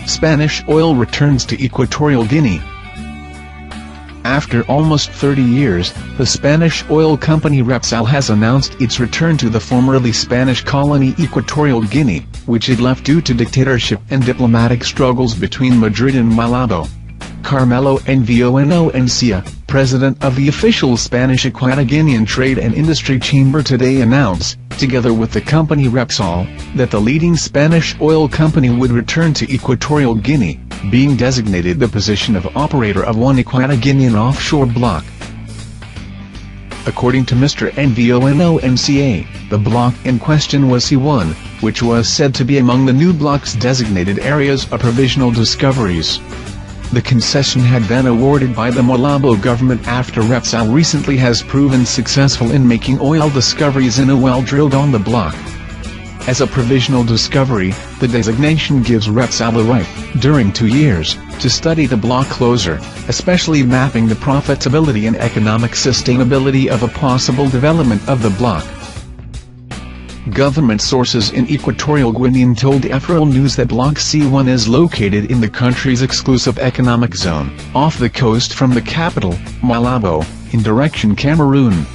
Spanish oil returns to Equatorial Guinea. After almost 30 years, the Spanish oil company Repsol has announced its return to the formerly Spanish colony Equatorial Guinea, which it left due to dictatorship and diplomatic struggles between Madrid and Malabo. Carmelo Envononcia, president of the official Spanish Equatorial Guinean Trade and Industry Chamber, today announced, together with the company Repsol, that the leading Spanish oil company would return to Equatorial Guinea, being designated the position of operator of one Equatorial Guinean offshore block. According to Mr. Envononcia, the block in question was C1, which was said to be among the new block's designated areas of provisional discoveries. The concession had been awarded by the Malabo government after Repsol recently has proven successful in making oil discoveries in a well drilled on the block. As a provisional discovery, the designation gives Repsol the right, during 2 years, to study the block closer, especially mapping the profitability and economic sustainability of a possible development of the block. Government sources in Equatorial Guinea told Equatorial News that Block C1 is located in the country's exclusive economic zone, off the coast from the capital, Malabo, in direction Cameroon.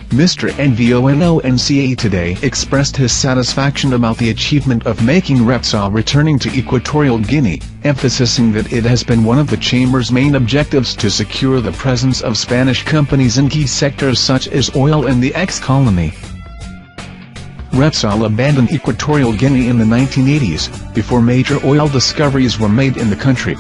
Mr. Envononcia today expressed his satisfaction about the achievement of making Repsol returning to Equatorial Guinea, emphasizing that it has been one of the Chamber's main objectives to secure the presence of Spanish companies in key sectors such as oil and the ex-colony. Repsol abandoned Equatorial Guinea in the 1980s, before major oil discoveries were made in the country.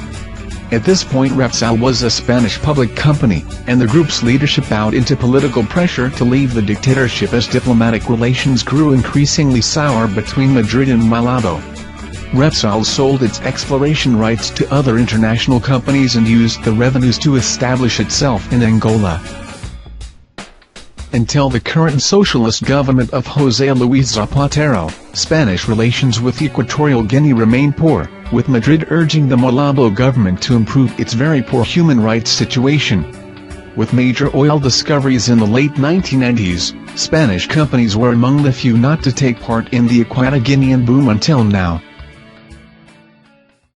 At this point Repsol was a Spanish public company, and the group's leadership bowed into political pressure to leave the dictatorship as diplomatic relations grew increasingly sour between Madrid and Malabo. Repsol sold its exploration rights to other international companies and used the revenues to establish itself in Angola. Until the current socialist government of José Luis Zapatero, Spanish relations with Equatorial Guinea remain poor, with Madrid urging the Malabo government to improve its very poor human rights situation. With major oil discoveries in the late 1990s, Spanish companies were among the few not to take part in the Equatorial Guinean boom until now.